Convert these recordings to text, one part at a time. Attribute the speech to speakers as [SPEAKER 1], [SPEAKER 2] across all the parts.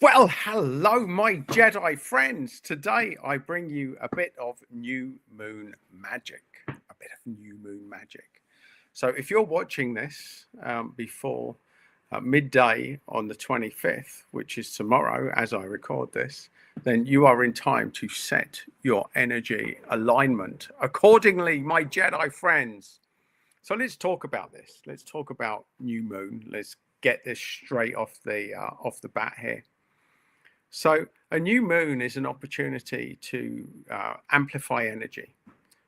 [SPEAKER 1] Well, hello, my Jedi friends. Today I bring you a bit of new moon magic. A bit of new moon magic. So, if you're watching this before midday on the 25th, which is tomorrow as I record this, then you are in time to set your energy alignment accordingly, my Jedi friends. So, let's talk about this. Let's talk about new moon. Let's get this straight off the bat here. So, a new moon is an opportunity to amplify energy.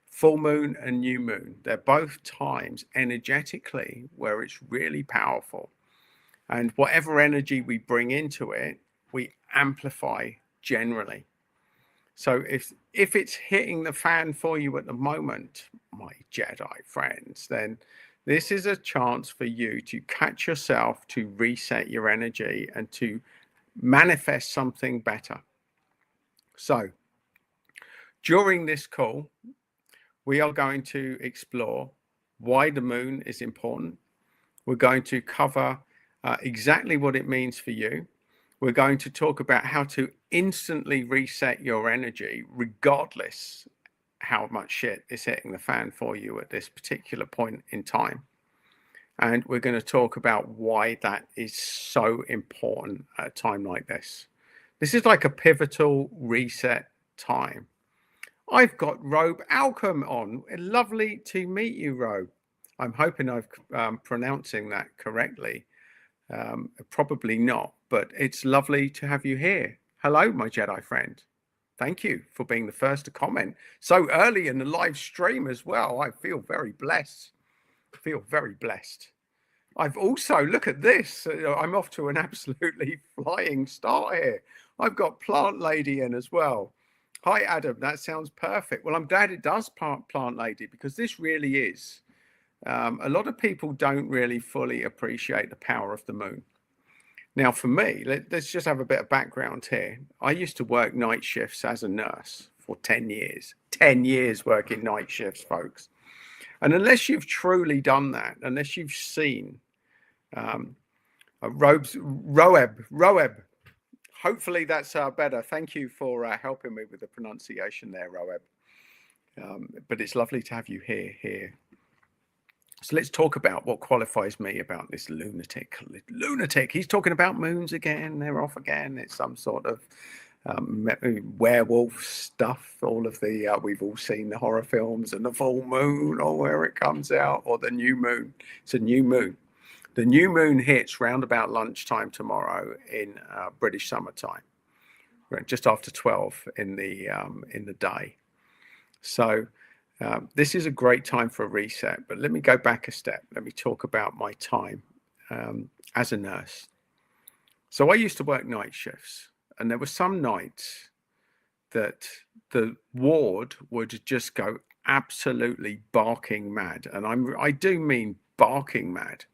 [SPEAKER 1] Full moon and new moon, they're both times energetically where it's really powerful. And whatever energy we bring into it, we amplify generally. So, if it's hitting the fan for you at the moment, my Jedi friends, then this is a chance for you to catch yourself, to reset your energy, and to manifest something better. So, during this call, we are going to explore why the moon is important. We're going to cover exactly what it means for you. We're going to talk about how to instantly reset your energy, regardless how much shit is hitting the fan for you at this particular point in time. And we're going to talk about why that is so important at a time like this. This is like a pivotal reset time. I've got Robe Alcom on. Lovely to meet you, Robe. I'm hoping I'm pronouncing that correctly. Probably not, but it's lovely to have you here. Hello, my Jedi friend. Thank you for being the first to comment so early in the live stream as well. I feel very blessed. I've also, look at this. I'm off to an absolutely flying start here. I've got Plant Lady in as well. Hi, Adam. That sounds perfect. Well, I'm glad it does, Plant Lady, because this really is. A lot of people don't really fully appreciate the power of the moon. Now, for me, let's just have a bit of background here. I used to work night shifts as a nurse for 10 years. 10 years working night shifts, folks. And unless you've truly done that, unless you've seen Roeb. Hopefully that's better. Thank you for helping me with the pronunciation there, Roeb. But it's lovely to have you here. So let's talk about what qualifies me about this lunatic. He's talking about moons again. They're off again. It's some sort of werewolf stuff. All of the we've all seen the horror films and the full moon, or where it comes out, or the new moon. It's a new moon. The new moon hits round about lunchtime tomorrow in British summertime, just after 12 in the day. So this is a great time for a reset. But let me go back a step. Let me talk about my time as a nurse. So I used to work night shifts, and there were some nights that the ward would just go absolutely barking mad, and I do mean barking mad.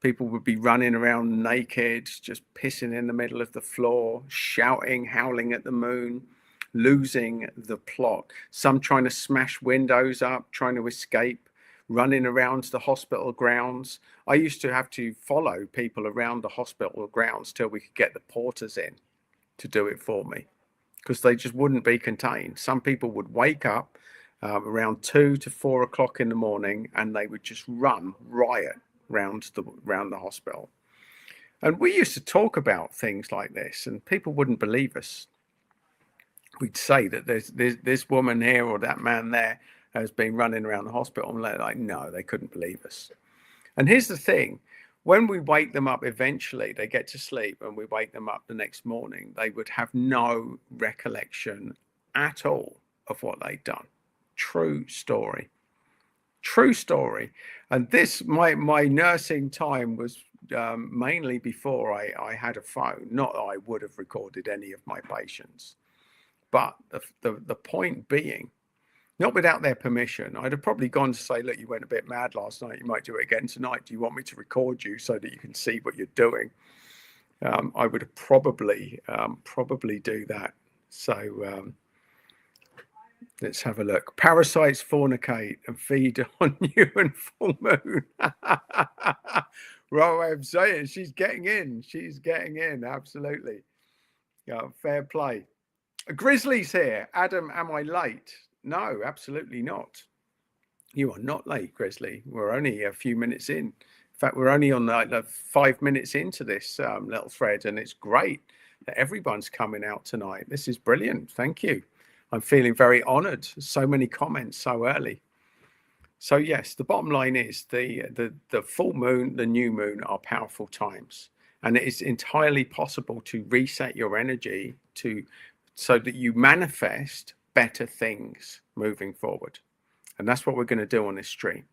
[SPEAKER 1] People would be running around naked, just pissing in the middle of the floor, shouting, howling at the moon, losing the plot. Some trying to smash windows up, trying to escape, running around the hospital grounds. I used to have to follow people around the hospital grounds till we could get the porters in to do it for me, because they just wouldn't be contained. Some people would wake up around 2 to 4 o'clock in the morning, and they would just run riot round the hospital. And we used to talk about things like this, and people wouldn't believe us. We'd say that there's this woman here or that man there has been running around the hospital, and they're like, no, they couldn't believe us. And here's the thing: when we wake them up, eventually they get to sleep, and we wake them up the next morning, they would have no recollection at all of what they'd done. True story. And this, my nursing time was mainly before I had a phone. Not that I would have recorded any of my patients, but the point being, not without their permission. I'd have probably gone to say, look, you went a bit mad last night, you might do it again tonight. Do you want me to record you so that you can see what you're doing? I would have probably do that. So let's have a look. Parasites fornicate and feed on you and full moon. Roab saying she's getting in. Absolutely. Yeah, fair play. Grizzly's here. Adam, am I late? No, absolutely not. You are not late, Grizzly. We're only a few minutes in. In fact, we're only on like 5 minutes into this little thread, and it's great that everyone's coming out tonight. This is brilliant. Thank you. I'm feeling very honored. So many comments so early. So yes, the bottom line is the full moon, the new moon are powerful times, and it is entirely possible to reset your energy so that you manifest better things moving forward. And that's what we're going to do on this stream.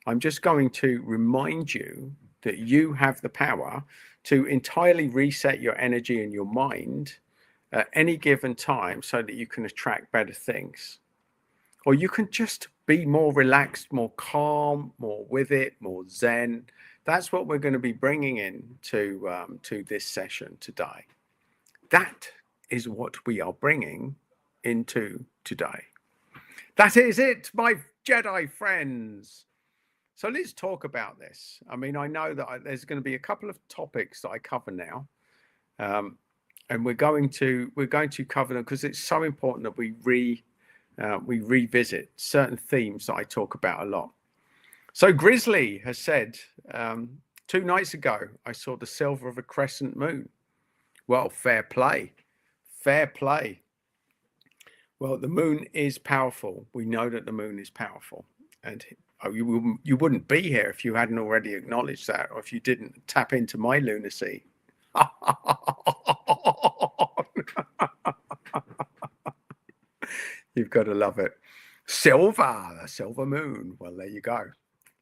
[SPEAKER 1] I'm just going to remind you that you have the power to entirely reset your energy and your mind at any given time so that you can attract better things. Or you can just be more relaxed, more calm, more with it, more zen. That's what we're going to be bringing in to this session today. That is what we are bringing into today. That is it, my Jedi friends. So let's talk about this. I mean, I know that there's going to be a couple of topics that I cover now, and we're going to cover them because it's so important that we revisit certain themes that I talk about a lot. So Grizzly has said 2 nights ago I saw the silver of a crescent moon. Well, fair play, fair play. Well, the moon is powerful. We know that the moon is powerful, and you wouldn't be here if you hadn't already acknowledged that, or if you didn't tap into my lunacy. You've got to love it. Silver, the silver moon. Well, there you go.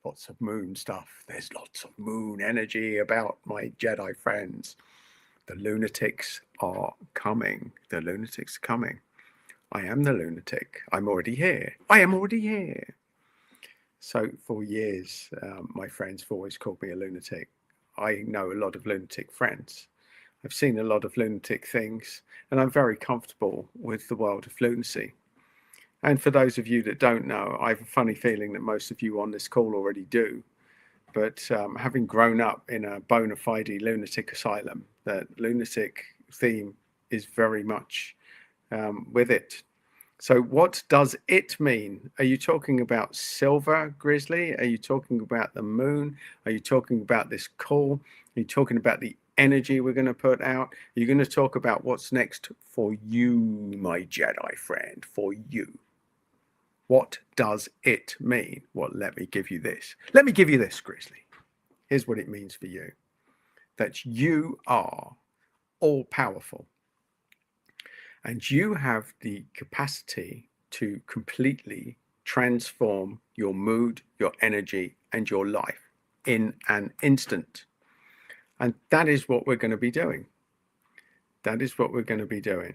[SPEAKER 1] Lots of moon stuff. There's lots of moon energy about, my Jedi friends. The lunatics are coming. The lunatics are coming. I am the lunatic. I'm already here. I am already here. So for years, my friends have always called me a lunatic. I know a lot of lunatic friends. I've seen a lot of lunatic things, and I'm very comfortable with the world of lunacy. And for those of you that don't know, I have a funny feeling that most of you on this call already do. But having grown up in a bona fide lunatic asylum, the lunatic theme is very much with it. So what does it mean? Are you talking about silver, Grizzly? Are you talking about the moon? Are you talking about this call? Are you talking about the energy we're going to put out? Are you going to talk about what's next for you, my Jedi friend, for you? What does it mean? Well, let me give you this. Let me give you this, Grizzly. Here's what it means for you. That you are all powerful. And you have the capacity to completely transform your mood, your energy, and your life in an instant. And that is what we're going to be doing. That is what we're going to be doing.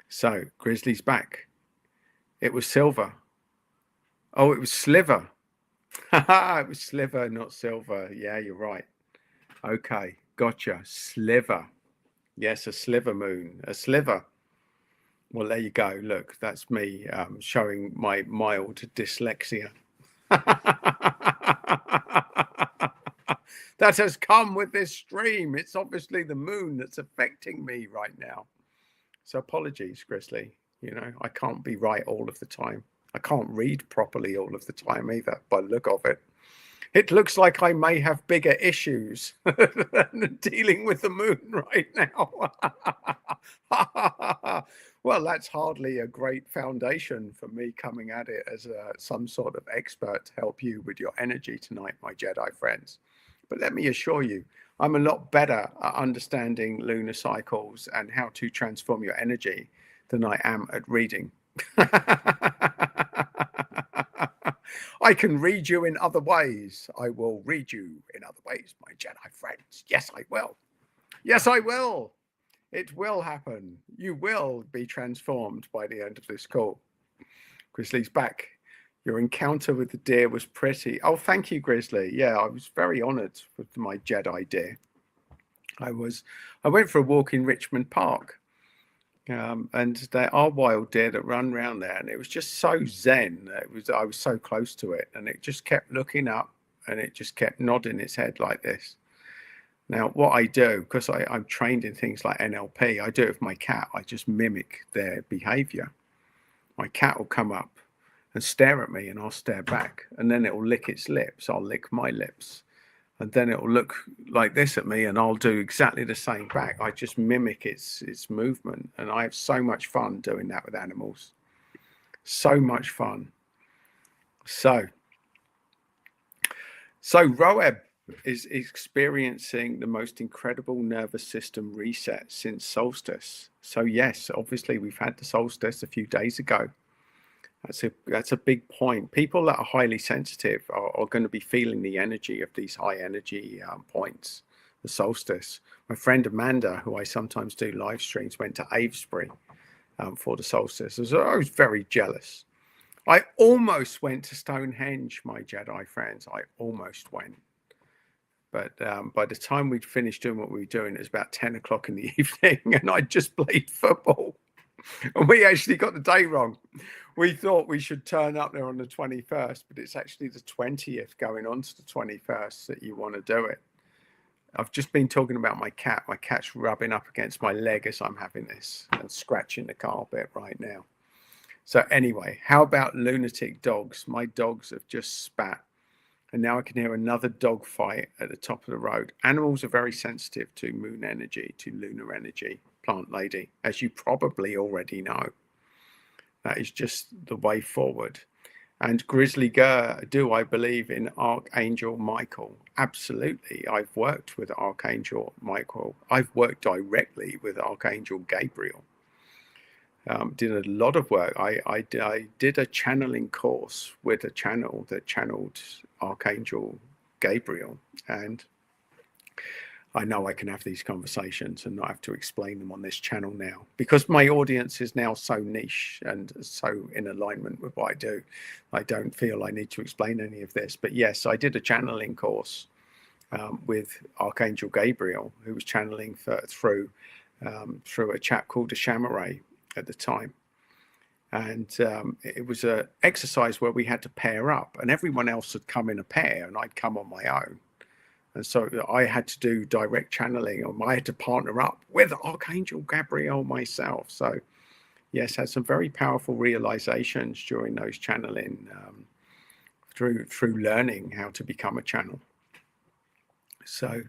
[SPEAKER 1] So, Grizzly's back. It was silver. Oh, it was sliver. It was sliver, not silver. Yeah, you're right. Okay, gotcha. Sliver. Yes, a sliver moon. A sliver. Well, there you go. Look, that's me showing my mild dyslexia. That has come with this stream. It's obviously the moon that's affecting me right now. So apologies, Grizzly. You know, I can't be right all of the time. I can't read properly all of the time either, by the look of it. It looks like I may have bigger issues than dealing with the moon right now. Well, that's hardly a great foundation for me coming at it as some sort of expert to help you with your energy tonight, my Jedi friends. But let me assure you, I'm a lot better at understanding lunar cycles and how to transform your energy than I am at reading. I can read you in other ways. I will read you in other ways, my Jedi friends. Yes, I will. Yes, I will. It will happen. You will be transformed by the end of this call. Grizzly's back. Your encounter with the deer was pretty. Oh, thank you, Grizzly. Yeah, I was very honored with my Jedi deer. I went for a walk in Richmond Park. And there are wild deer that run around there, and it was just so zen. I was so close to it, and it just kept looking up, and it just kept nodding its head like this. Now, what I do, because I'm trained in things like NLP, I do it with my cat. I just mimic their behavior. My cat will come up and stare at me, and I'll stare back, and then it will lick its lips. I'll lick my lips, and then it will look like this at me, and I'll do exactly the same back. I just mimic its movement, and I have so much fun doing that with animals. So much fun. So Roeb is experiencing the most incredible nervous system reset since solstice. So yes, obviously we've had the solstice a few days ago. That's a big point. People that are highly sensitive are going to be feeling the energy of these high energy points, the solstice. My friend Amanda, who I sometimes do live streams, went to Avesbury for the solstice. I was very jealous. I almost went to Stonehenge, my Jedi friends. I almost went. But by the time we'd finished doing what we were doing, it was about 10 o'clock in the evening, and I just played football. And we actually got the day wrong. We thought we should turn up there on the 21st, but it's actually the 20th going on to the 21st that you want to do it. I've just been talking about my cat. My cat's rubbing up against my leg as I'm having this and scratching the carpet right now. So anyway, how about lunatic dogs? My dogs have just spat, and now I can hear another dog fight at the top of the road. Animals are very sensitive to moon energy, to lunar energy, plant lady, as you probably already know. That is just the way forward. And Grizzly Gur, do I believe in Archangel Michael? Absolutely. I've worked with Archangel Michael. I've worked directly with Archangel Gabriel. Did a lot of work. I did a channeling course with a channel that channeled Archangel Gabriel, and I know I can have these conversations and not have to explain them on this channel now, because my audience is now so niche and so in alignment with what I do. I don't feel I need to explain any of this. But yes, I did a channeling course with Archangel Gabriel, who was channeling through a chap called a Shamaray at the time. And it was an exercise where we had to pair up, and everyone else had come in a pair and I'd come on my own. And so I had to do direct channeling, or I had to partner up with Archangel Gabriel myself. So yes, had some very powerful realizations during those channeling, through learning how to become a channel. So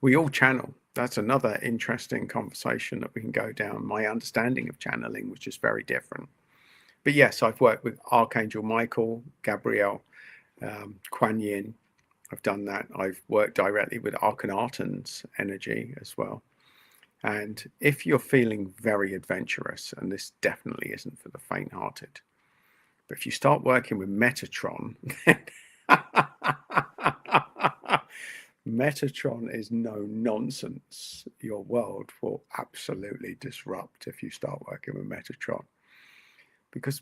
[SPEAKER 1] we all channel. That's another interesting conversation that we can go down, my understanding of channeling, which is very different. But yes, I've worked with Archangel Michael, Gabriel, Kuan Yin. I've done that. I've worked directly with Akhenaten's energy as well. And if you're feeling very adventurous, and this definitely isn't for the faint-hearted, but if you start working with Metatron, Metatron is no nonsense. Your world will absolutely disrupt if you start working with Metatron, because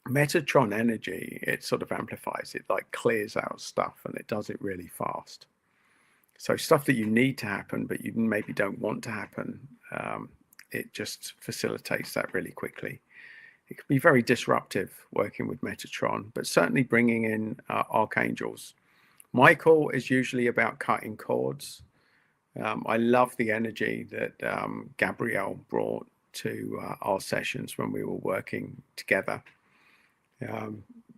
[SPEAKER 1] Metatron energy, it sort of amplifies, it like clears out stuff, and it does it really fast. So stuff that you need to happen, but you maybe don't want to happen, it just facilitates that really quickly. It can be very disruptive working with Metatron, but certainly bringing in archangels. Michael is usually about cutting cords. I love the energy that Gabrielle brought to our sessions when we were working together.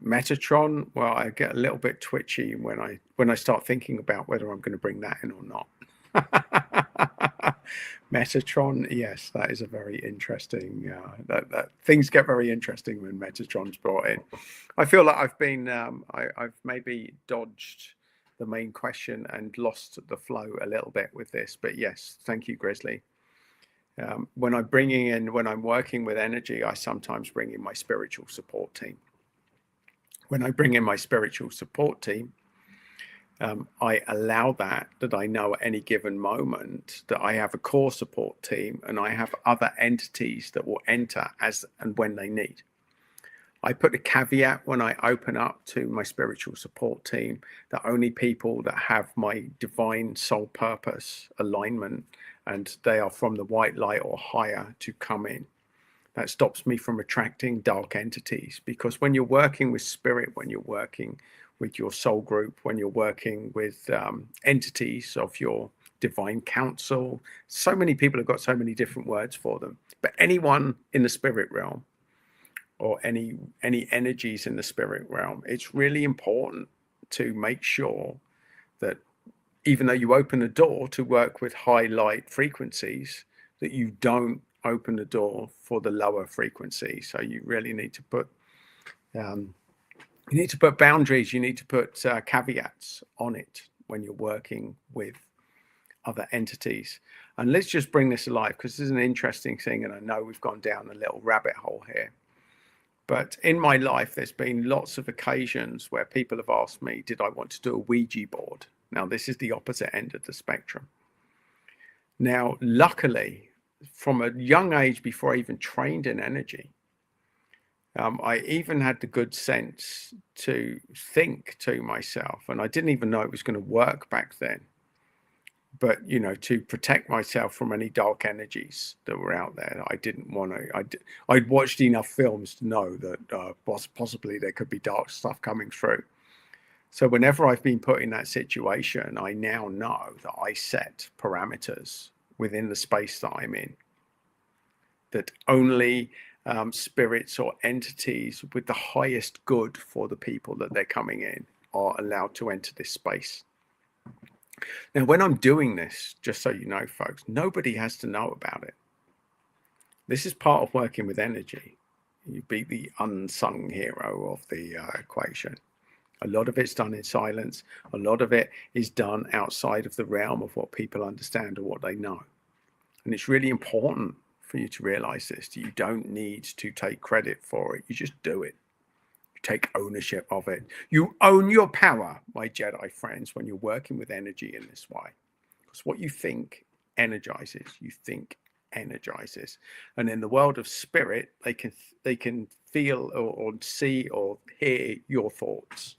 [SPEAKER 1] Metatron, well, I get a little bit twitchy when I start thinking about whether I'm going to bring that in or not. Metatron, yes, that is a very interesting. That things get very interesting when Metatron's brought in. I feel like I've maybe dodged the main question and lost the flow a little bit with this, but yes, thank you, Grizzly. When I'm working with energy, I sometimes bring in my spiritual support team. When I bring in my spiritual support team, I allow that I know at any given moment that I have a core support team and I have other entities that will enter as and when they need. I put a caveat when I open up to my spiritual support team that only people that have my divine soul purpose alignment and they are from the white light or higher to come in. That stops me from attracting dark entities, because when you're working with spirit, when you're working with your soul group, when you're working with entities of your divine counsel. So many people have got so many different words for them. But anyone in the spirit realm, or any energies in the spirit realm, it's really important to make sure that even though you open the door to work with high light frequencies, that you don't open the door for the lower frequencies. So you really need to put boundaries. You need to put caveats on it when you're working with other entities. And let's just bring this alive, because this is an interesting thing, and I know we've gone down a little rabbit hole here. But in my life, there's been lots of occasions where people have asked me, did I want to do a Ouija board? Now, this is the opposite end of the spectrum. Now, luckily, from a young age, before I even trained in energy, I even had the good sense to think to myself, and I didn't even know it was going to work back then, but, you know, to protect myself from any dark energies that were out there. I didn't want to, I'd watched enough films to know that possibly there could be dark stuff coming through. So whenever I've been put in that situation, I now know that I set parameters within the space that I'm in, that only spirits or entities with the highest good for the people that they're coming in are allowed to enter this space. Now, when I'm doing this, just so you know, folks, nobody has to know about it. This is part of working with energy. You be the unsung hero of the equation. A lot of it's done in silence. A lot of it is done outside of the realm of what people understand or what they know. And it's really important for you to realize this. You don't need to take credit for it. You just do it. You take ownership of it. You own your power, my Jedi friends, when you're working with energy in this way. Because what you think energizes. You think energizes. And in the world of spirit, they can feel or see or hear your thoughts.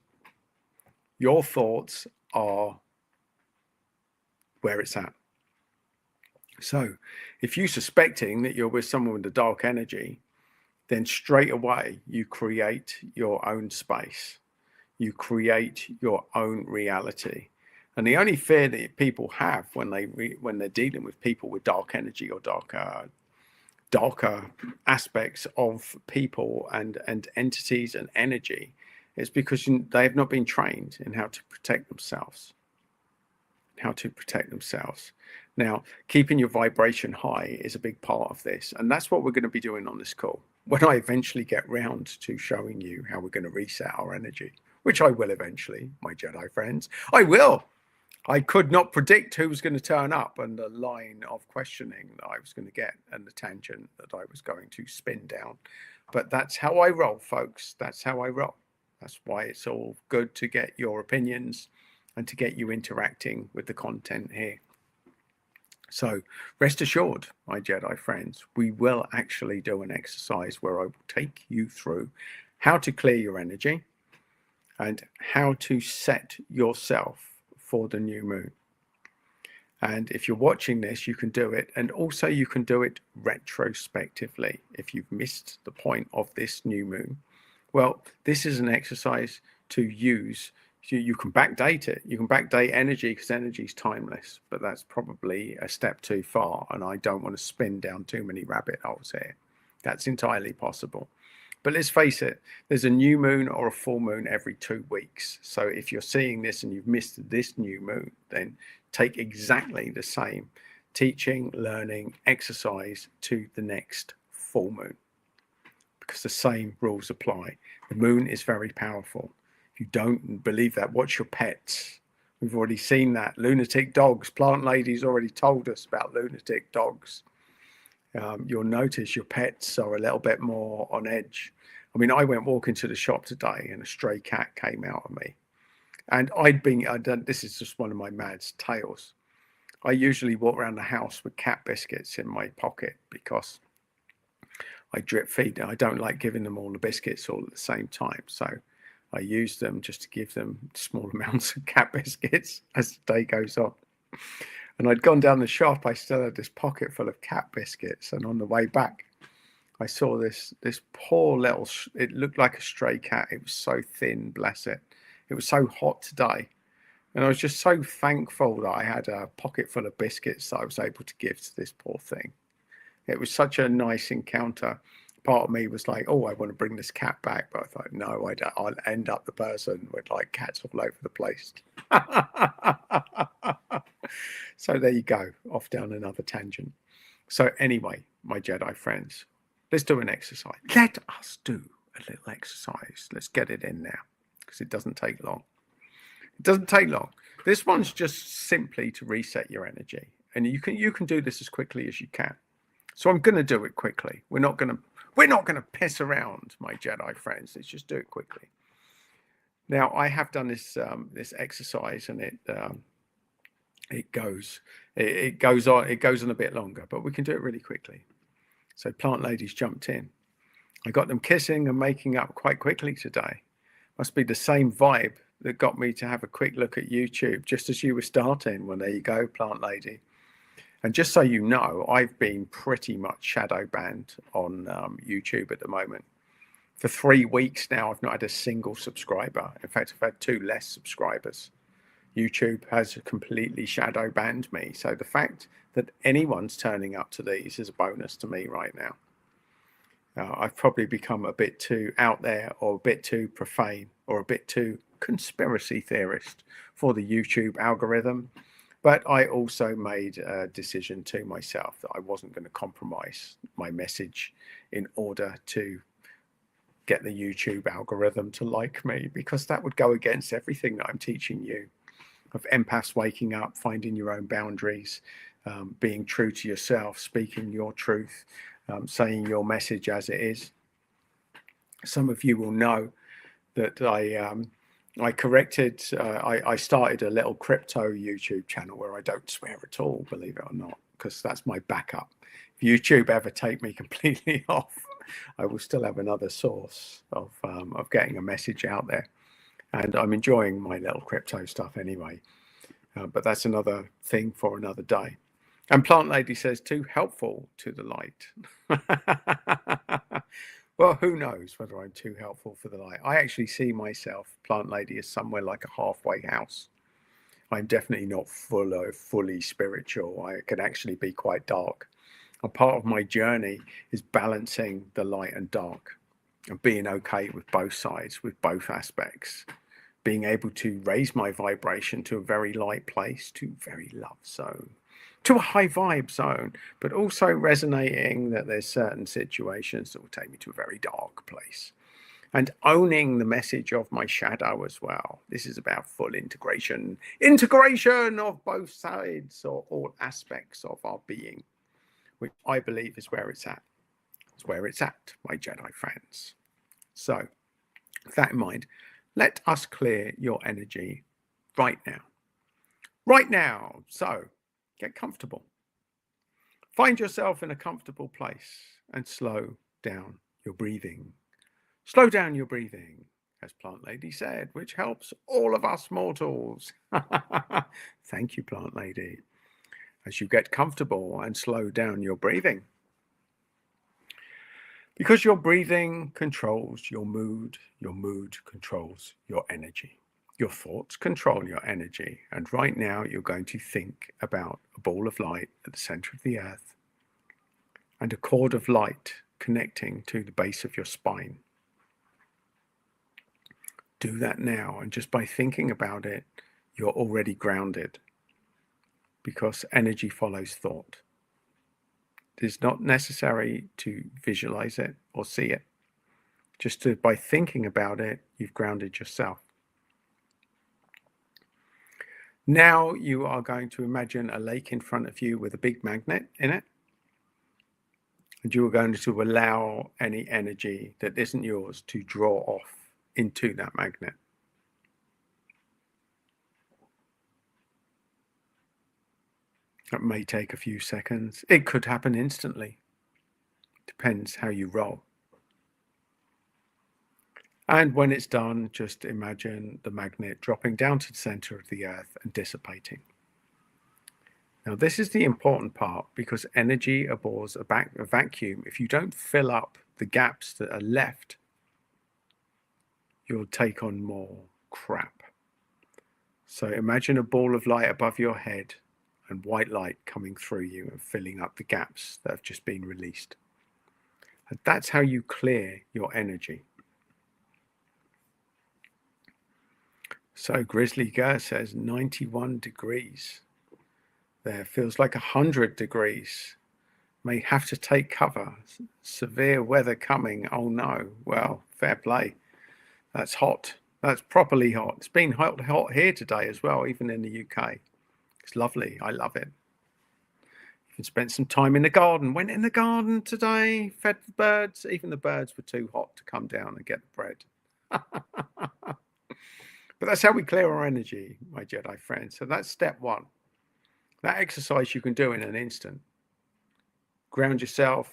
[SPEAKER 1] Your thoughts are where it's at. So if you're suspecting that you're with someone with a dark energy, then straight away you create your own space. You create your own reality. And the only fear that people have when they're dealing with people with dark energy or darker aspects of people and entities and energy is because they have not been trained in how to protect themselves. Now, keeping your vibration high is a big part of this. And that's what we're going to be doing on this call. When I eventually get round to showing you how we're going to reset our energy, which I will eventually, my Jedi friends, I will. I could not predict who was going to turn up and the line of questioning that I was going to get and the tangent that I was going to spin down. But that's how I roll, folks. That's how I roll. That's why it's all good to get your opinions and to get you interacting with the content here. So rest assured, my Jedi friends, we will actually do an exercise where I will take you through how to clear your energy and how to set yourself for the new moon. And if you're watching this, you can do it. And also you can do it retrospectively if you've missed the point of this new moon. Well, this is an exercise to use. You can backdate it. You can backdate energy because energy is timeless, but that's probably a step too far. And I don't want to spin down too many rabbit holes here. That's entirely possible. But let's face it, there's a new moon or a full moon every 2 weeks. So if you're seeing this and you've missed this new moon, then take exactly the same teaching, learning, exercise to the next full moon, because the same rules apply. The moon is very powerful. If you don't believe that, watch your pets. We've already seen that. Lunatic dogs. Plant Lady's already told us about lunatic dogs. You'll notice your pets are a little bit more on edge. I mean, I went walking to the shop today and a stray cat came out of me. And this is just one of my mad tales. I usually walk around the house with cat biscuits in my pocket because I drip feed. I don't like giving them all the biscuits all at the same time. So I use them just to give them small amounts of cat biscuits as the day goes on. And I'd gone down the shop. I still had this pocket full of cat biscuits. And on the way back, I saw this poor little, it looked like a stray cat. It was so thin, bless it. It was so hot today. And I was just so thankful that I had a pocket full of biscuits that I was able to give to this poor thing. It was such a nice encounter. Part of me was like, oh, I want to bring this cat back. But I thought, no, I don't. I'll end up the person with like cats all over the place. So there you go, off down another tangent. So anyway, my Jedi friends, let's do an exercise. Let us do a little exercise. Let's get it in now, because it doesn't take long. It doesn't take long. This one's just simply to reset your energy. And you can do this as quickly as you can. So I'm going to do it quickly. We're not going to piss around, my Jedi friends. Let's just do it quickly. Now, I have done this exercise, and it goes on a bit longer, but we can do it really quickly. So plant ladies jumped in. I got them kissing and making up quite quickly today. Must be the same vibe that got me to have a quick look at YouTube just as you were starting. Well, there you go, plant lady. And just so you know, I've been pretty much shadow banned on YouTube at the moment. For 3 weeks now, I've not had a single subscriber. In fact, I've had 2 less subscribers. YouTube has completely shadow banned me. So the fact that anyone's turning up to these is a bonus to me right now. I've probably become a bit too out there, or a bit too profane, or a bit too conspiracy theorist for the YouTube algorithm. But I also made a decision to myself that I wasn't going to compromise my message in order to get the YouTube algorithm to like me, because that would go against everything that I'm teaching you. Of empaths waking up, finding your own boundaries, being true to yourself, speaking your truth, saying your message as it is. Some of you will know that I corrected, I started a little crypto YouTube channel where I don't swear at all, believe it or not, because that's my backup. If YouTube ever take me completely off, I will still have another source of getting a message out there. And I'm enjoying my little crypto stuff anyway. But that's another thing for another day. And Plant Lady says, too helpful to the light. Well, who knows whether I'm too helpful for the light. I actually see myself, Plant Lady, as somewhere like a halfway house. I'm definitely not fully spiritual. I can actually be quite dark. A part of my journey is balancing the light and dark, and being okay with both sides, with both aspects. Being able to raise my vibration to a very light place, to very love zone, to a high vibe zone, but also resonating that there's certain situations that will take me to a very dark place. And owning the message of my shadow as well. This is about full integration of both sides, or all aspects of our being, which I believe is where it's at. It's where it's at, my Jedi friends. So, with that in mind, let us clear your energy right now. Right now. So, get comfortable. Find yourself in a comfortable place and slow down your breathing. Slow down your breathing, as Plant Lady said, which helps all of us mortals. Thank you, Plant Lady. As you get comfortable and slow down your breathing. Because your breathing controls your mood controls your energy. Your thoughts control your energy. And right now you're going to think about a ball of light at the center of the earth and a cord of light connecting to the base of your spine. Do that now, and just by thinking about it, you're already grounded, because energy follows thought. It is not necessary to visualize it or see it. Just by thinking about it, you've grounded yourself. Now you are going to imagine a lake in front of you with a big magnet in it. And you are going to allow any energy that isn't yours to draw off into that magnet. That may take a few seconds. It could happen instantly. Depends how you roll. And when it's done, just imagine the magnet dropping down to the center of the earth and dissipating. Now, this is the important part, because energy abhors a vacuum. If you don't fill up the gaps that are left, you'll take on more crap. So imagine a ball of light above your head and white light coming through you and filling up the gaps that have just been released. And that's how you clear your energy. So Grizzly Girl says 91 degrees. There feels like 100 degrees. May have to take cover. Severe weather coming. Oh no. Well, fair play. That's hot. That's properly hot. It's been hot here today as well, even in the UK. It's lovely. I love it. You can spend some time in the garden. Went in the garden today, fed the birds. Even the birds were too hot to come down and get the bread. But that's how we clear our energy, my Jedi friends. So that's step one. That exercise you can do in an instant. Ground yourself.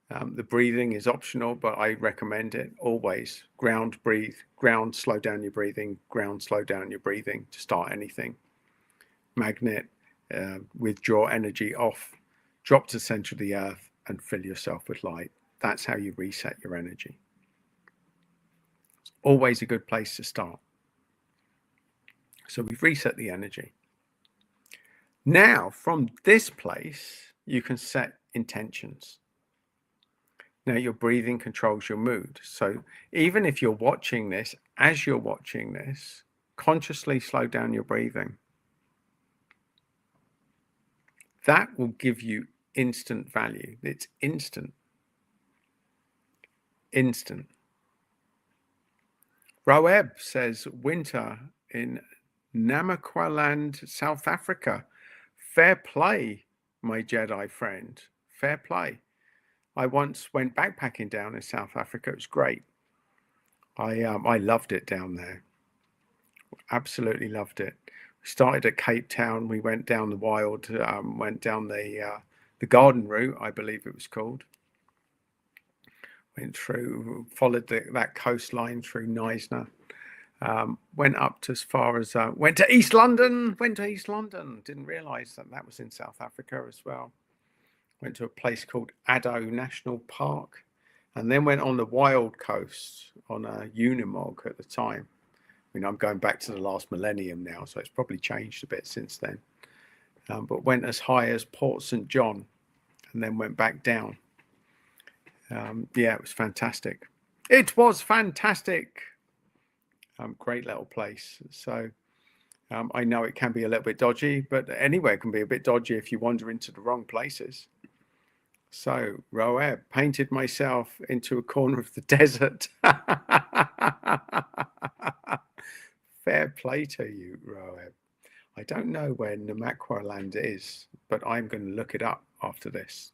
[SPEAKER 1] The breathing is optional, but I recommend it always. Ground, breathe, ground, slow down your breathing, ground, slow down your breathing to start anything. Magnet, withdraw energy off, drop to the center of the earth and fill yourself with light. That's how you reset your energy. It's always a good place to start. So we've reset the energy. Now, from this place, you can set intentions. Now, your breathing controls your mood. So even if you're watching this, as you're watching this, consciously slow down your breathing. That will give you instant value. It's instant. Instant. Roeb says, winter in Namaqualand, South Africa. Fair play, my Jedi friend. Fair play. I once went backpacking down in South Africa. It was great. I loved it down there. Absolutely loved it. We started at Cape Town. We went down the wild, went down the garden route, I believe it was called. Went through, followed that coastline through Knysna. Went up to as far as, went to East London. Didn't realise that was in South Africa as well. Went to a place called Addo National Park, and then went on the wild coast on a Unimog at the time. I mean, I'm going back to the last millennium now, so it's probably changed a bit since then. But went as high as Port St. John and then went back down. Yeah, it was fantastic. It was fantastic. Great little place. So I know it can be a little bit dodgy, but anywhere can be a bit dodgy if you wander into the wrong places. So, Roeb, painted myself into a corner of the desert. Fair play to you, Roeb. I don't know where Namaqualand is, but I'm going to look it up after this.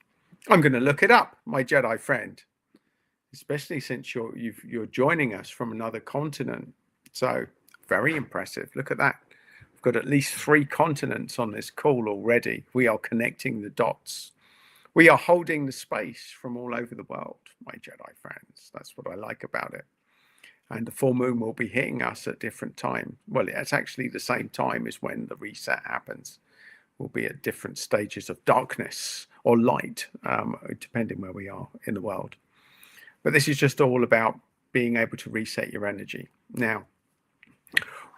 [SPEAKER 1] I'm going to look it up, my Jedi friend, especially since you're joining us from another continent. So, very impressive. Look at that. We've got at least 3 continents on this call already. We are connecting the dots. We are holding the space from all over the world, my Jedi friends. That's what I like about it. And the full moon will be hitting us at different times. Well, it's actually the same time as when the reset happens. We'll be at different stages of darkness or light, depending where we are in the world. But this is just all about being able to reset your energy. Now,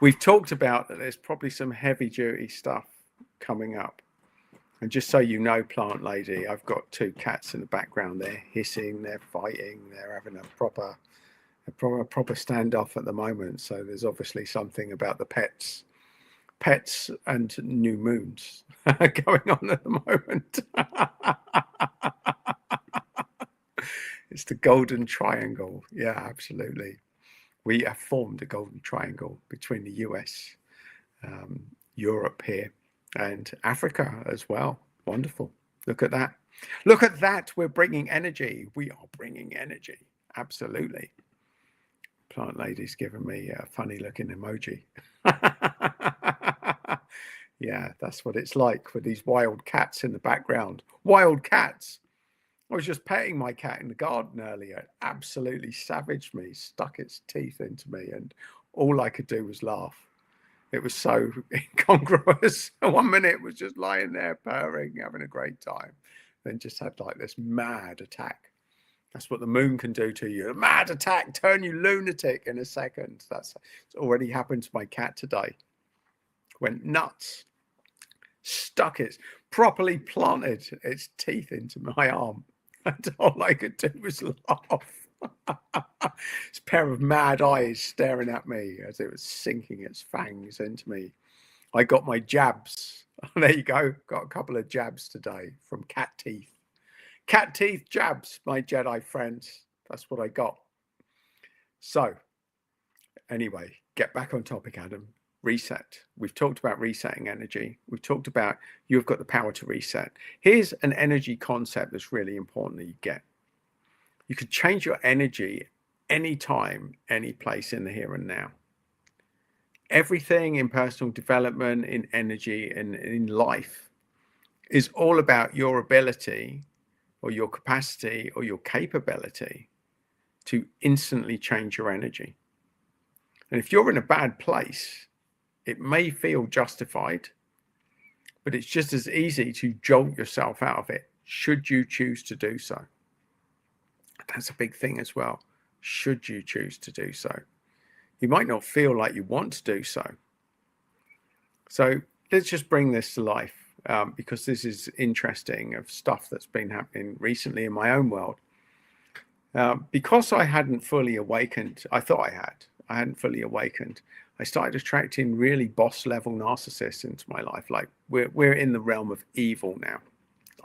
[SPEAKER 1] we've talked about that there's probably some heavy duty stuff coming up. And just so you know, plant lady, I've got 2 cats in the background. They're hissing, they're fighting, they're having a proper standoff at the moment. So there's obviously something about the pets and new moons going on at the moment. It's the golden triangle. Yeah, absolutely. We have formed a golden triangle between the US, Europe here, and Africa as well. Wonderful. Look at that. Look at that. We're bringing energy. We are bringing energy. Absolutely. Plant lady's giving me a funny looking emoji. Yeah, that's what it's like with these wild cats in the background. Wild cats. I was just petting my cat in the garden earlier. It absolutely savaged me, stuck its teeth into me, and all I could do was laugh. It was so incongruous. 1 minute it was just lying there purring, having a great time, then just had like this mad attack. That's what the moon can do to you. A mad attack, turn you lunatic in a second. It's already happened to my cat today. went nuts, properly planted its teeth into my arm. And all I could do was laugh. This pair of mad eyes staring at me as it was sinking its fangs into me. I got my jabs. There you go. Got a couple of jabs today from cat teeth. Cat teeth jabs, my Jedi friends. That's what I got. So, anyway, get back on topic, Adam. Reset. We've talked about resetting energy. We've talked about you've got the power to reset. Here's an energy concept that's really important that you get. You can change your energy anytime, any place in the here and now. Everything in personal development, in energy, and in life is all about your ability or your capacity or your capability to instantly change your energy. And if you're in a bad place, it may feel justified, but it's just as easy to jolt yourself out of it, should you choose to do so. That's a big thing as well. Should you choose to do so? You might not feel like you want to do so. So let's just bring this to life, because this is interesting of stuff that's been happening recently in my own world. Because I hadn't fully awakened, I thought I hadn't fully awakened. I started attracting really boss level narcissists into my life. Like we're in the realm of evil now,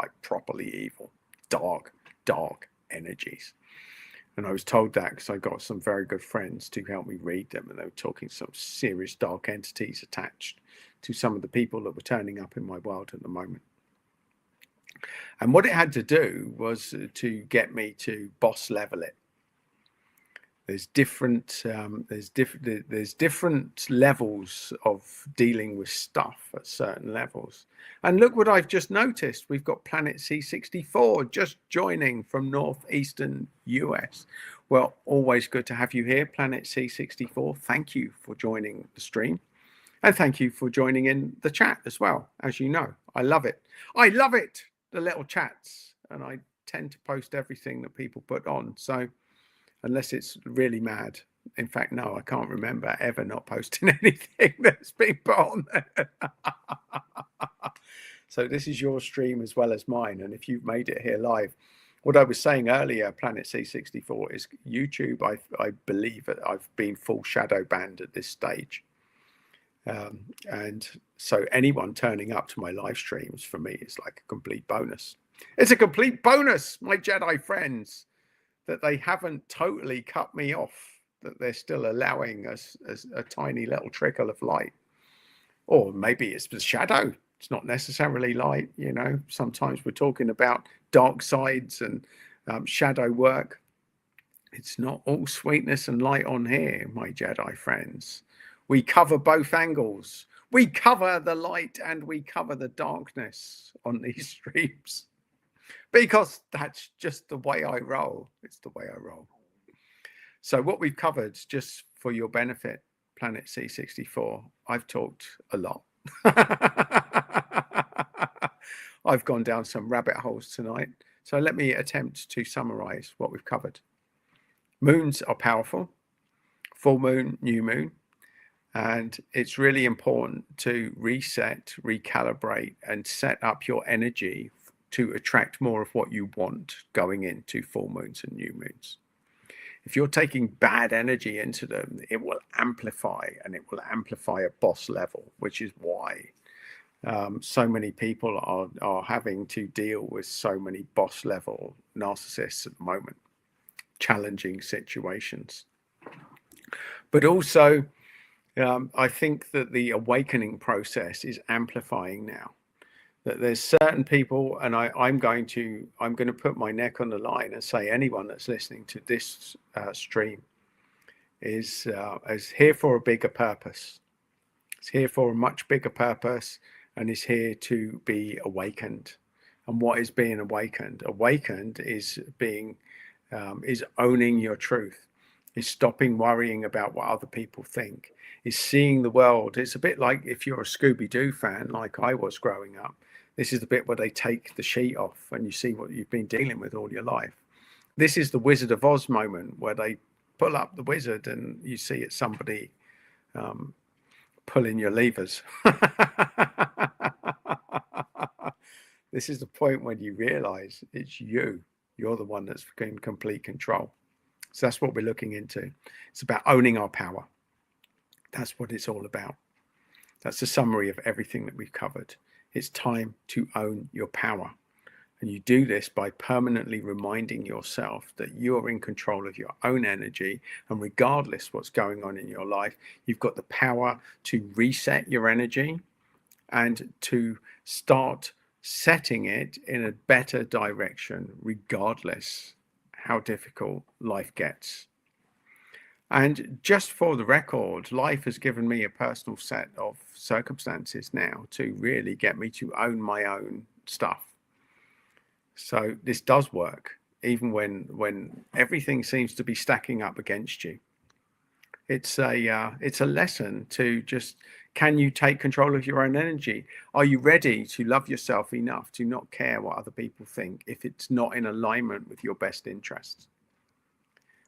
[SPEAKER 1] like properly evil, dark energies. And I was told that because I got some very good friends to help me read them, and they were talking some serious dark entities attached to some of the people that were turning up in my world at the moment. And what it had to do was to get me to boss level it. There's different levels of dealing with stuff at certain levels. And look what I've just noticed. We've got Planet C64 just joining from northeastern US. Well, always good to have you here, Planet C64. Thank you for joining the stream. And thank you for joining in the chat as well. As you know, I love it. I love it, the little chats. And I tend to post everything that people put on. So unless it's really mad. In fact, no, I can't remember ever not posting anything that's been put on there. So this is your stream as well as mine. And if you've made it here live, what I was saying earlier, Planet C64, is YouTube. I believe that I've been full shadow banned at this stage. And so anyone turning up to my live streams for me is like a complete bonus. It's a complete bonus, my Jedi friends, that they haven't totally cut me off, that they're still allowing us a tiny little trickle of light. Or maybe it's the shadow. It's not necessarily light, you know. Sometimes we're talking about dark sides and shadow work. It's not all sweetness and light on here, my Jedi friends. We cover both angles. We cover the light and we cover the darkness on these streams. Because that's just the way I roll. It's the way I roll. So what we've covered, just for your benefit, Planet C64, I've talked a lot. I've gone down some rabbit holes tonight. So let me attempt to summarize what we've covered. Moons are powerful. Full moon, new moon. And it's really important to reset, recalibrate, and set up your energy to attract more of what you want going into full moons and new moons. If you're taking bad energy into them, it will amplify, and it will amplify at boss level, which is why so many people are having to deal with so many boss level narcissists at the moment, challenging situations. But also, I think that the awakening process is amplifying now. That there's certain people, and I'm going to put my neck on the line and say anyone that's listening to this stream is here for a bigger purpose. It's here for a much bigger purpose, and is here to be awakened. And what is being awakened? Awakened is owning your truth. Is stopping worrying about what other people think. Is seeing the world. It's a bit like if you're a Scooby-Doo fan, like I was growing up. This is the bit where they take the sheet off and you see what you've been dealing with all your life. This is the Wizard of Oz moment where they pull up the wizard and you see it's somebody pulling your levers. This is the point when you realize it's you. You're the one that's in complete control. So that's what we're looking into. It's about owning our power. That's what it's all about. That's a summary of everything that we've covered. It's time to own your power. And you do this by permanently reminding yourself that you're in control of your own energy. And regardless what's going on in your life, you've got the power to reset your energy and to start setting it in a better direction, regardless how difficult life gets. And just for the record, life has given me a personal set of circumstances now to really get me to own my own stuff. So this does work, even when everything seems to be stacking up against you. It's a lesson to just, can you take control of your own energy? Are you ready to love yourself enough to not care what other people think if it's not in alignment with your best interests?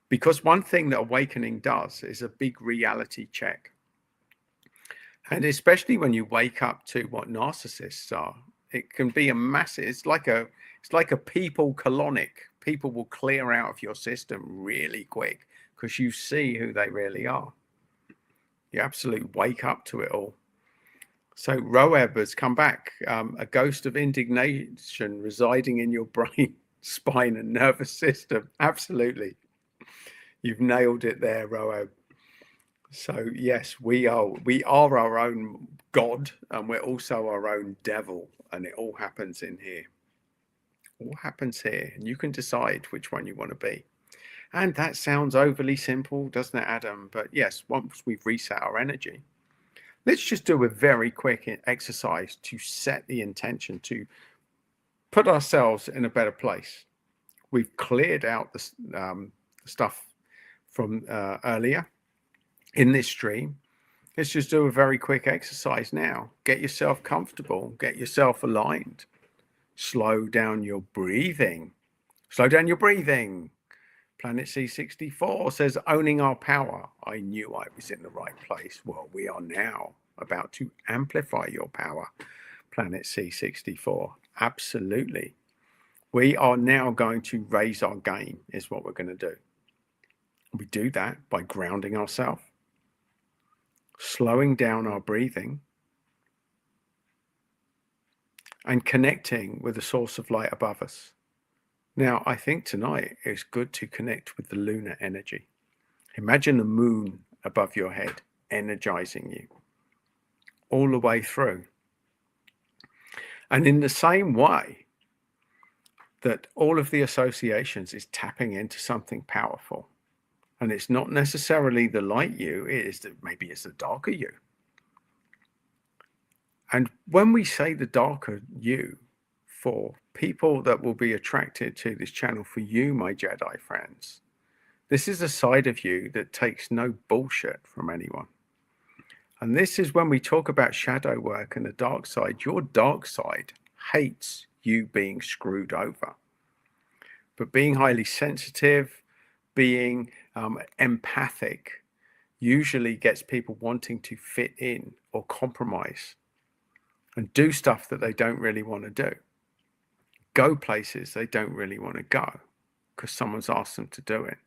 [SPEAKER 1] Because one thing that awakening does is a big reality check. And especially when you wake up to what narcissists are, it can be a massive, it's like a people colonic. People will clear out of your system really quick because you see who they really are. You absolutely wake up to it all. So Roeb has come back, a ghost of indignation residing in your brain, spine and nervous system. Absolutely. You've nailed it there, Roeb. So yes, we are our own God, and we're also our own devil, and it all happens in here. All happens here, and you can decide which one you want to be. And that sounds overly simple, doesn't it, Adam? But yes, once we've reset our energy, let's just do a very quick exercise to set the intention to put ourselves in a better place. We've cleared out the stuff from earlier in this stream. Let's just do a very quick exercise now. Get yourself comfortable, get yourself aligned. Slow down your breathing. Slow down your breathing. Planet C64 says, owning our power. I knew I was in the right place. Well, we are now about to amplify your power. Planet C64. Absolutely. We are now going to raise our game, is what we're going to do. We do that by grounding ourselves, slowing down our breathing, and connecting with the source of light above us. Now, I think tonight it's good to connect with the lunar energy. Imagine the moon above your head, energizing you all the way through. And in the same way that all of the associations is tapping into something powerful, and it's not necessarily the light you, it is maybe it's the darker you. And when we say the darker you, for people that will be attracted to this channel, for you, my Jedi friends, this is a side of you that takes no bullshit from anyone. And this is when we talk about shadow work and the dark side. Your dark side hates you being screwed over. But being highly sensitive, being empathic, usually gets people wanting to fit in or compromise and do stuff that they don't really want to do. Go places they don't really want to go because someone's asked them to do it.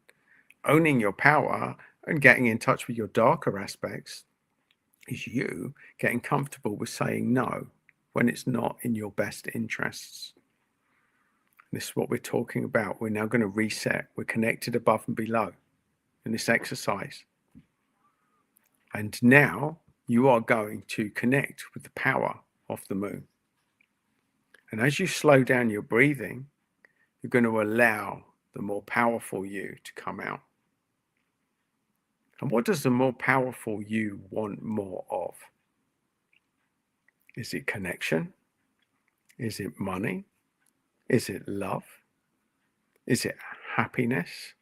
[SPEAKER 1] Owning your power and getting in touch with your darker aspects is you getting comfortable with saying no when it's not in your best interests. This is what we're talking about. We're now going to reset. We're connected above and below in this exercise. And now you are going to connect with the power of the moon. And as you slow down your breathing, you're going to allow the more powerful you to come out. And what does the more powerful you want more of? Is it connection? Is it money? Is it love? Is it happiness?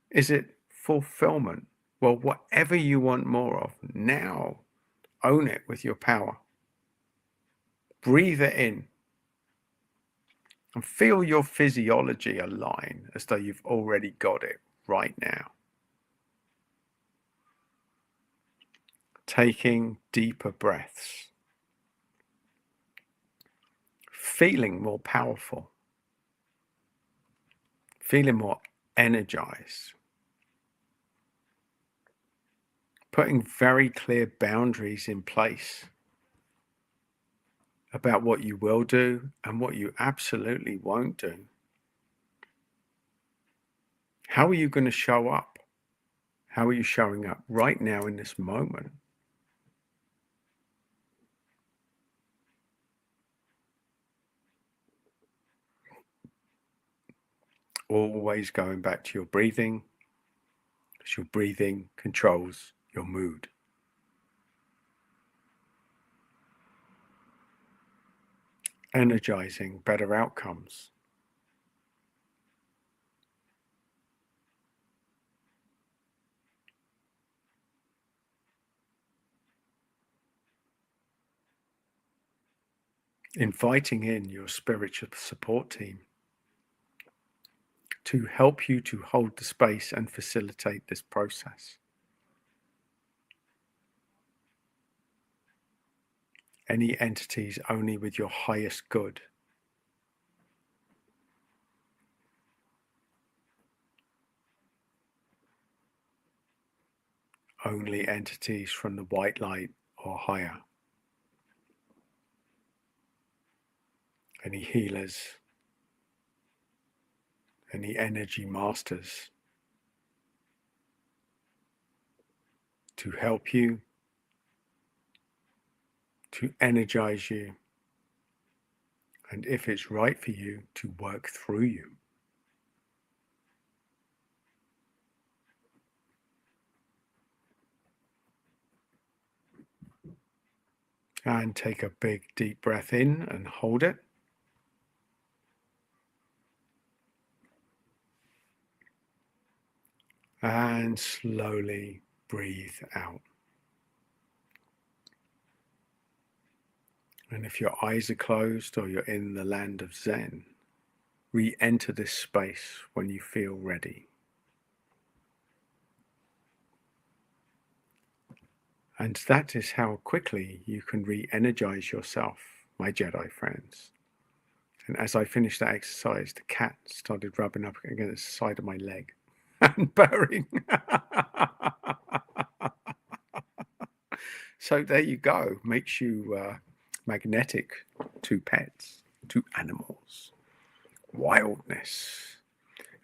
[SPEAKER 1] Is it fulfillment? Well, whatever you want more of, now own it with your power. Breathe it in. And feel your physiology align as though you've already got it right now. taking deeper breaths, feeling more powerful, feeling more energized, putting very clear boundaries in place about what you will do and what you absolutely won't do. How are you going to show up? How are you showing up right now in this moment? Always going back to your breathing, because your breathing controls your mood. Energizing better outcomes. Inviting in your spiritual support team to help you to hold the space and facilitate this process. Any entities only with your highest good. Only entities from the white light or higher. Any healers, any energy masters to help you, to energize you, and if it's right for you, to work through you. And take a big deep breath in and hold it. And slowly breathe out. And if your eyes are closed or you're in the land of Zen, re-enter this space when you feel ready. And that is how quickly you can re-energize yourself, my Jedi friends. And as I finished that exercise, the cat started rubbing up against the side of my leg and purring. So there you go. Makes you magnetic to pets, to animals. Wildness.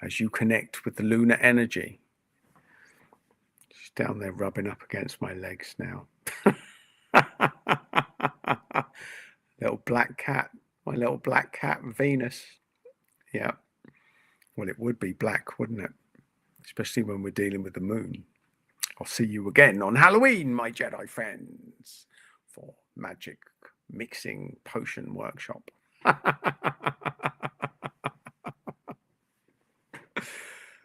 [SPEAKER 1] As you connect with the lunar energy. She's down there rubbing up against my legs now. Little black cat. My little black cat, Venus. Yeah. Well, it would be black, wouldn't it? Especially when we're dealing with the moon. I'll see you again on Halloween, my Jedi friends, for magic mixing potion workshop.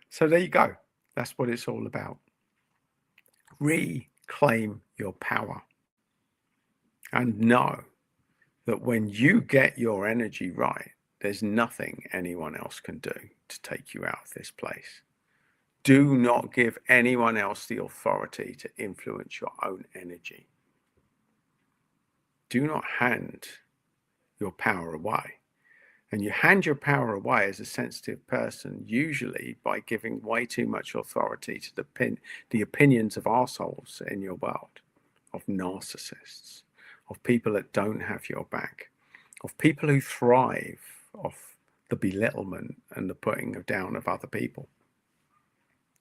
[SPEAKER 1] So there you go. That's what it's all about. Reclaim your power. And know that when you get your energy right, there's nothing anyone else can do to take you out of this place. Do not give anyone else the authority to influence your own energy. Do not hand your power away. And you hand your power away as a sensitive person, usually by giving way too much authority to the opinions of arseholes in your world, of narcissists, of people that don't have your back, of people who thrive off the belittlement and the putting down of other people.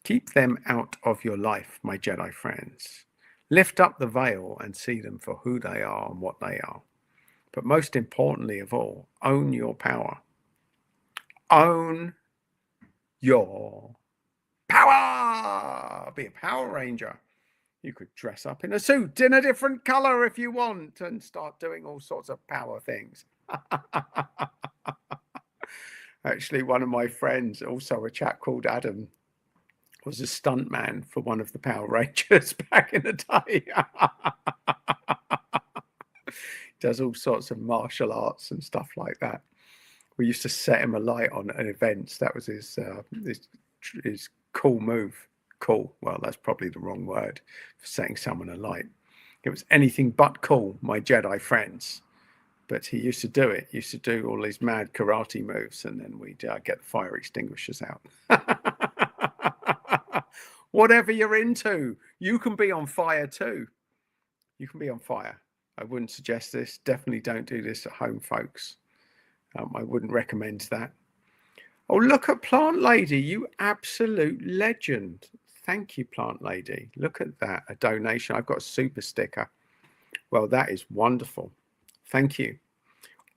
[SPEAKER 1] Keep them out of your life, my Jedi friends. Lift up the veil and see them for who they are and what they are. But most importantly of all, own your power. Own your power. Be a Power Ranger. You could dress up in a suit in a different color if you want and start doing all sorts of power things. Actually, one of my friends, also a chap called Adam, was a stuntman for one of the Power Rangers back in the day. Does all sorts of martial arts and stuff like that. We used to set him alight on events. That was his cool move. Cool. Well, that's probably the wrong word for setting someone alight. It was anything but cool, my Jedi friends. But he used to do it. He used to do all these mad karate moves, and then we'd get the fire extinguishers out. Whatever you're into, you can be on fire too. You can be on fire. I wouldn't suggest this. Definitely don't do this at home, folks. I wouldn't recommend that. Oh, look at Plant Lady, you absolute legend. Thank you, Plant Lady. Look at that, a donation. I've got a super sticker. Well, that is wonderful. Thank you.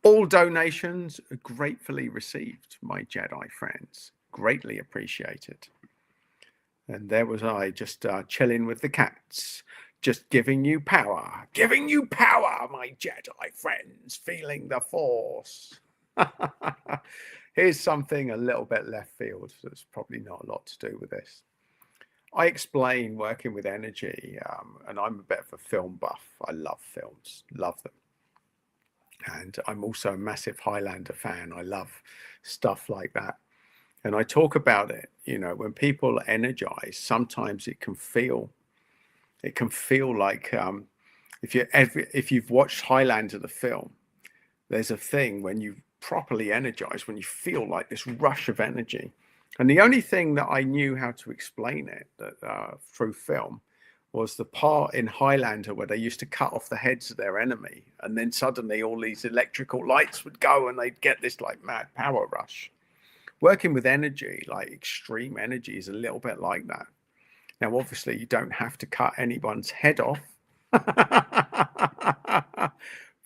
[SPEAKER 1] All donations are gratefully received, my Jedi friends. Greatly appreciated. And there was I, just chilling with the cats, just giving you power, my Jedi friends, feeling the Force. Here's something a little bit left field. That's probably not a lot to do with this. I explain working with energy, and I'm a bit of a film buff. I love films, love them. And I'm also a massive Highlander fan. I love stuff like that. And I talk about it, you know, when people energize, sometimes it can feel like if you've watched Highlander the film, there's a thing when you properly energize, when you feel like this rush of energy. And the only thing that I knew how to explain it through film was the part in Highlander where they used to cut off the heads of their enemy, and then suddenly all these electrical lights would go and they'd get this like mad power rush. Working with energy, like extreme energy, is a little bit like that. Now, obviously, you don't have to cut anyone's head off,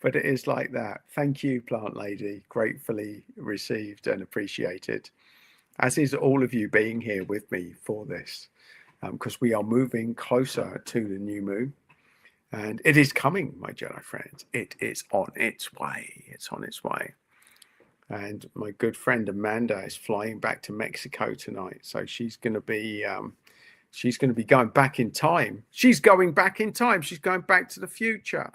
[SPEAKER 1] but it is like that. Thank you, Plant Lady. Gratefully received and appreciated, as is all of you being here with me for this, because we are moving closer to the new moon. And it is coming, my Jedi friends. It is on its way. It's on its way. And my good friend Amanda is flying back to Mexico tonight, so she's going to be going back in time. She's going back in time. She's going back to the future.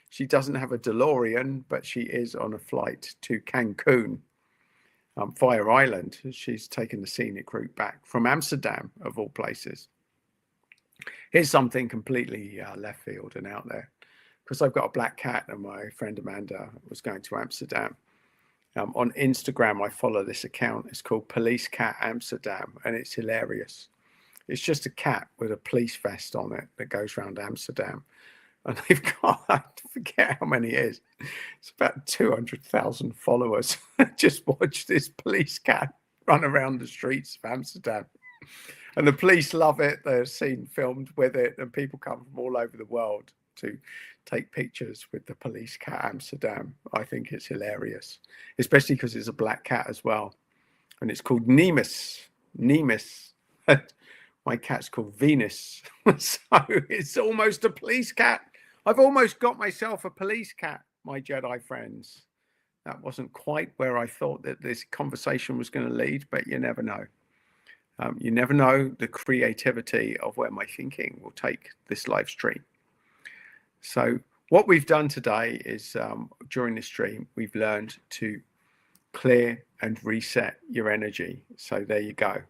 [SPEAKER 1] She doesn't have a DeLorean, but she is on a flight to Cancun, Fire Island. She's taken the scenic route back from Amsterdam, of all places. Here's something completely left field and out there. Because I've got a black cat, and my friend Amanda was going to Amsterdam. On Instagram, I follow this account. It's called Police Cat Amsterdam, and it's hilarious. It's just a cat with a police vest on it that goes around Amsterdam. And they've got, I forget how many it is. It's about 200,000 followers. Just watch this police cat run around the streets of Amsterdam. And the police love it. They're seen filmed with it, and people come from all over the world to take pictures with the police cat Amsterdam. I think it's hilarious, especially because it's a black cat as well. And it's called Nemus. My cat's called Venus. So it's almost a police cat. I've almost got myself a police cat, my Jedi friends. That wasn't quite where I thought that this conversation was going to lead, but you never know. You never know the creativity of where my thinking will take this live stream. So what we've done today is during this stream, we've learned to clear and reset your energy. So there you go.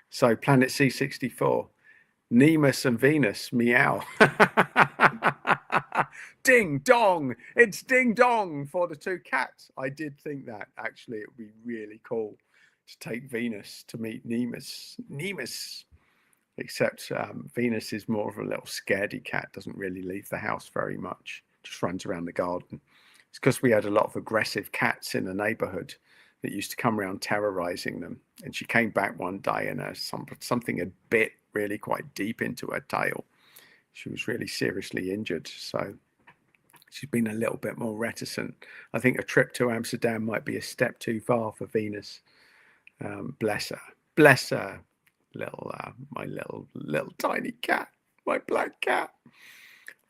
[SPEAKER 1] So Planet C64, Nemus and Venus, meow. Ding dong. It's ding dong for the two cats. I did think that actually it would be really cool to take Venus to meet Nemus. Except Venus is more of a little scaredy cat, doesn't really leave the house very much, just runs around the garden. It's because we had a lot of aggressive cats in the neighborhood that used to come around terrorizing them. And she came back one day and something had bit really quite deep into her tail. She was really seriously injured. So she's been a little bit more reticent. I think a trip to Amsterdam might be a step too far for Venus. Bless her. My little tiny cat, my black cat.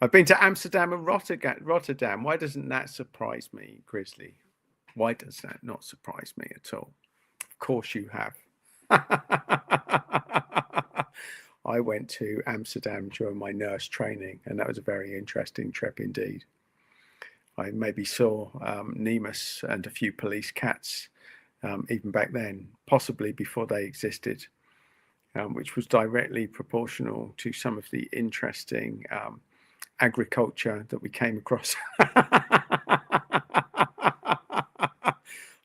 [SPEAKER 1] I've been to Amsterdam and Rotterdam. Why doesn't that surprise me, Grizzly? Why does that not surprise me at all? Of course you have. I went to Amsterdam during my nurse training, and that was a very interesting trip indeed. I maybe saw Nemus and a few police cats even back then, possibly before they existed. which was directly proportional to some of the interesting agriculture that we came across.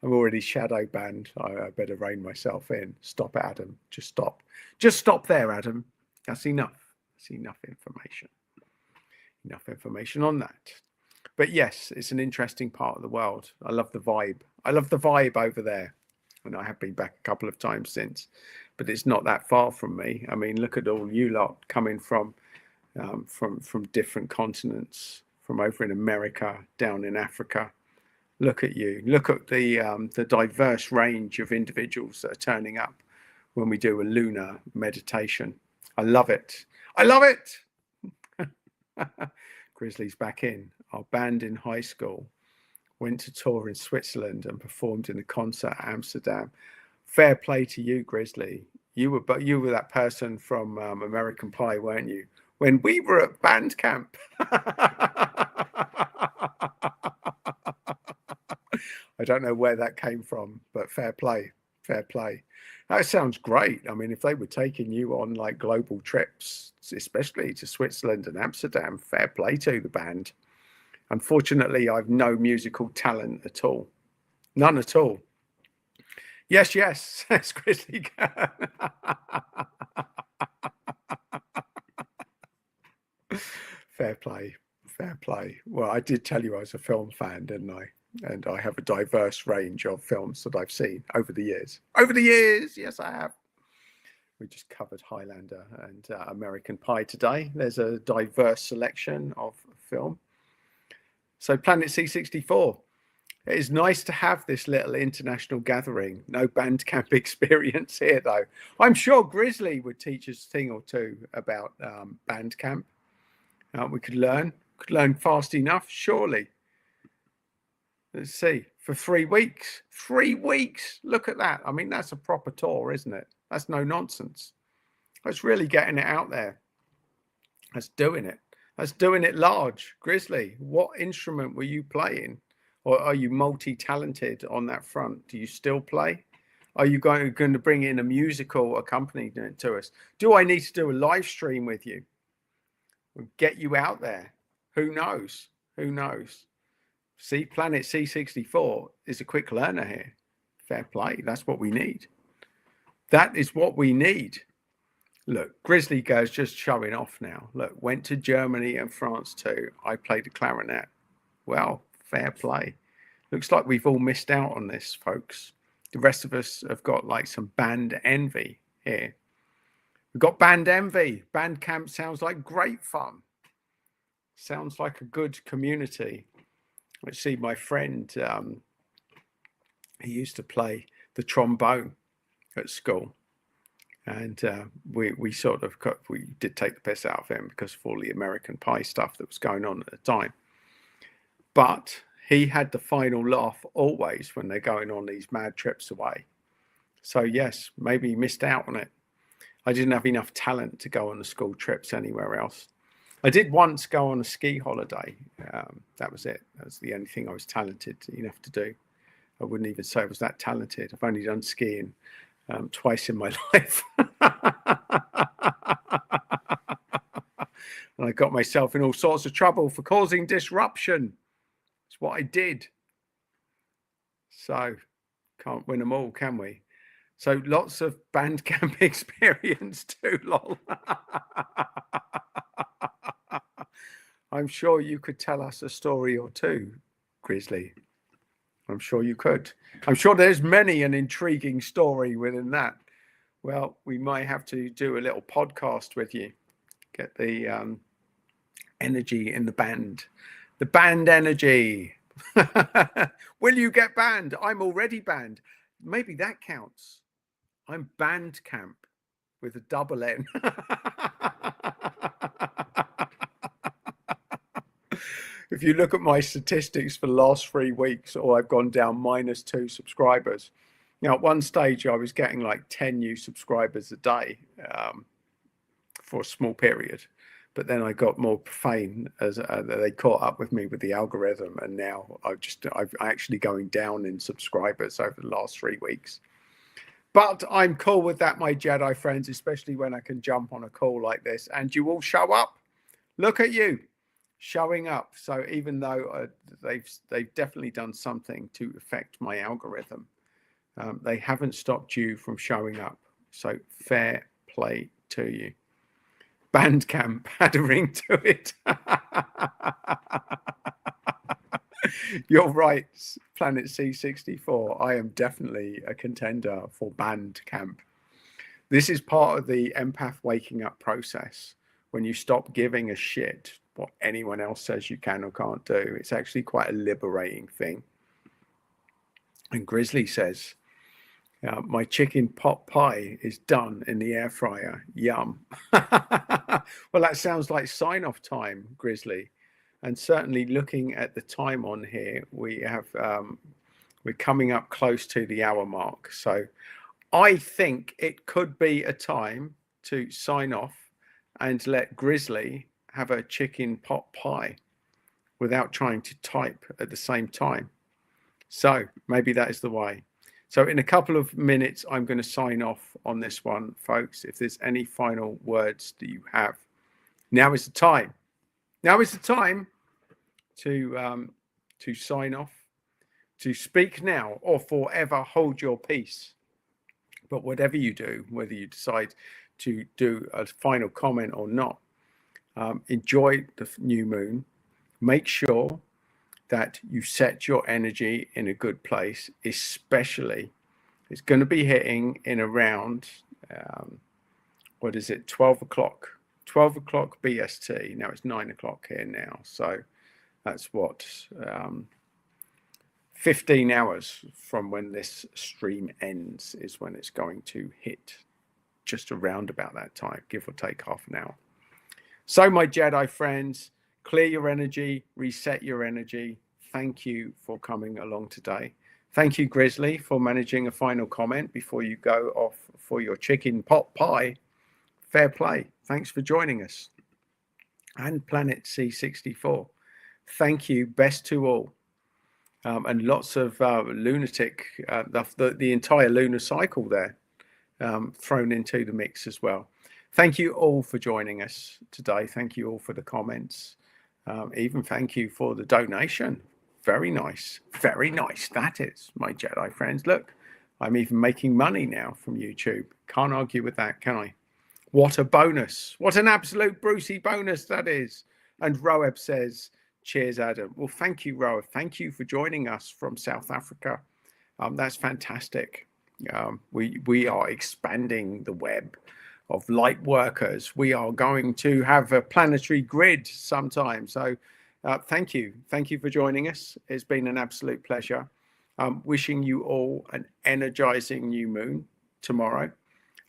[SPEAKER 1] I'm already shadow banned. I better rein myself in. Stop it, Adam. Just stop. Just stop there, Adam. That's enough. That's enough information. Enough information on that. But yes, it's an interesting part of the world. I love the vibe. I love the vibe over there. And I have been back a couple of times since, but it's not that far from me. I mean, look at all you lot coming from different continents, from over in America, down in Africa. Look at you. Look at the diverse range of individuals that are turning up when we do a lunar meditation. I love it. I love it. Grizzly's back in. Our band in high school went to tour in Switzerland and performed in a concert at Amsterdam. Fair play to you, Grizzly. You were that person from American Pie, weren't you? When we were at band camp. I don't know where that came from, but fair play, fair play. That sounds great. I mean, if they were taking you on like global trips, especially to Switzerland and Amsterdam, fair play to the band. Unfortunately, I've no musical talent at all. None at all. Yes, yes, says Grizzly. Fair play, fair play. Well, I did tell you I was a film fan, didn't I? And I have a diverse range of films that I've seen over the years. Over the years, yes, I have. We just covered Highlander and American Pie today. There's a diverse selection of film. So Planet C64. It is nice to have this little international gathering. No Bandcamp experience here, though. I'm sure Grizzly would teach us a thing or two about Bandcamp. We could learn fast enough, surely. Let's see, for 3 weeks. 3 weeks. Look at that. I mean, that's a proper tour, isn't it? That's no nonsense. That's really getting it out there. That's doing it. That's doing it large. Grizzly, what instrument were you playing? Or are you multi-talented on that front? Do you still play? Are you going to bring in a musical accompaniment to us? Do I need to do a live stream with you? We'll get you out there. Who knows? Who knows? See, Planet C64 is a quick learner here. Fair play. That's what we need. That is what we need. Look, Grizzly goes just showing off now. Look, went to Germany and France too. I played the clarinet. Well, fair play. Looks like we've all missed out on this, folks. The rest of us have got like some band envy here. We've got band envy. Band camp sounds like great fun. Sounds like a good community. I see my friend, he used to play the trombone at school. And we did take the piss out of him because of all the American Pie stuff that was going on at the time. But he had the final laugh always when they're going on these mad trips away. So yes, maybe he missed out on it. I didn't have enough talent to go on the school trips anywhere else. I did once go on a ski holiday. That was it. That was the only thing I was talented enough to do. I wouldn't even say I was that talented. I've only done skiing twice in my life. And I got myself in all sorts of trouble for causing disruption. It's what I did. So can't win them all, can we? So lots of Bandcamp experience too, lol. I'm sure you could tell us a story or two, Grizzly. I'm sure you could. I'm sure there's many an intriguing story within that. Well, we might have to do a little podcast with you. Get the energy in the band energy. Will you get banned? I'm already banned. Maybe that counts. I'm Bandcamp with a double N. If you look at my statistics for the last 3 weeks, I've gone down -2 subscribers. Now, at one stage, I was getting like 10 new subscribers a day for a small period. But then I got more profane as they caught up with me with the algorithm. And now I'm actually going down in subscribers over the last 3 weeks. But I'm cool with that, my Jedi friends, especially when I can jump on a call like this and you all show up. Look at you showing up. So even though they've definitely done something to affect my algorithm, they haven't stopped you from showing up. So fair play to you. Bandcamp had a ring to it. You're right, Planet C64. I am definitely a contender for Bandcamp. This is part of the empath waking up process. When you stop giving a shit what anyone else says you can or can't do, it's actually quite a liberating thing. And Grizzly says, my chicken pot pie is done in the air fryer. Yum. Well, that sounds like sign-off time, Grizzly. And certainly looking at the time on here, we're coming up close to the hour mark. So I think it could be a time to sign off and let Grizzly have a chicken pot pie without trying to type at the same time. So maybe that is the way. So in a couple of minutes, I'm going to sign off on this one, folks. If there's any final words that you have, now is the time. Now is the time to sign off, to speak now or forever hold your peace. But whatever you do, whether you decide to do a final comment or not, enjoy the new moon. Make sure that you set your energy in a good place, especially it's going to be hitting in around, 12 o'clock? 12 o'clock BST. Now it's 9 o'clock here now. So that's what, 15 hours from when this stream ends is when it's going to hit, just around about that time, give or take half an hour. So my Jedi friends, clear your energy, reset your energy. Thank you for coming along today. Thank you, Grizzly, for managing a final comment before you go off for your chicken pot pie. Fair play. Thanks for joining us. And Planet C64. Thank you. Best to all. And lots of lunatic, the entire lunar cycle there thrown into the mix as well. Thank you all for joining us today. Thank you all for the comments. Even thank you for the donation. Very nice. Very nice. That is, my Jedi friends. Look, I'm even making money now from YouTube. Can't argue with that, can I? What a bonus. What an absolute Brucey bonus that is. And Roeb says, cheers, Adam. Well, thank you, Roeb. Thank you for joining us from South Africa. That's fantastic. We are expanding the web of light workers. We are going to have a planetary grid sometime. So thank you. Thank you for joining us. It's been an absolute pleasure. Wishing you all an energizing new moon tomorrow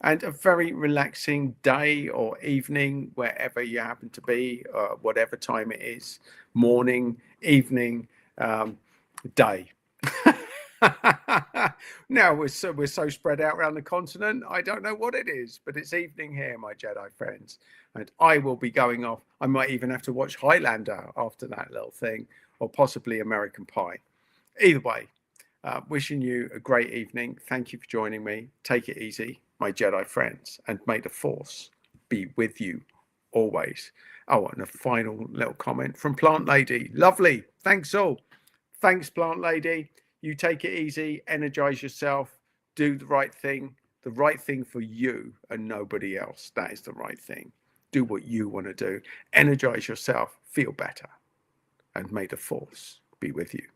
[SPEAKER 1] and a very relaxing day or evening, wherever you happen to be, whatever time it is, morning, evening, day. Now we're so spread out around the continent. I don't know what it is, but it's evening here, my Jedi friends, and I will be going off. I might even have to watch Highlander after that little thing, or possibly American Pie. Either way, wishing you a great evening. Thank you for joining me. Take it easy, my Jedi friends, and may the Force be with you always. Oh, and a final little comment from Plant Lady. Lovely. Thanks all. Thanks, Plant Lady. You take it easy, energize yourself, do the right thing for you and nobody else. That is the right thing. Do what you want to do. Energize yourself, feel better, and may the Force be with you.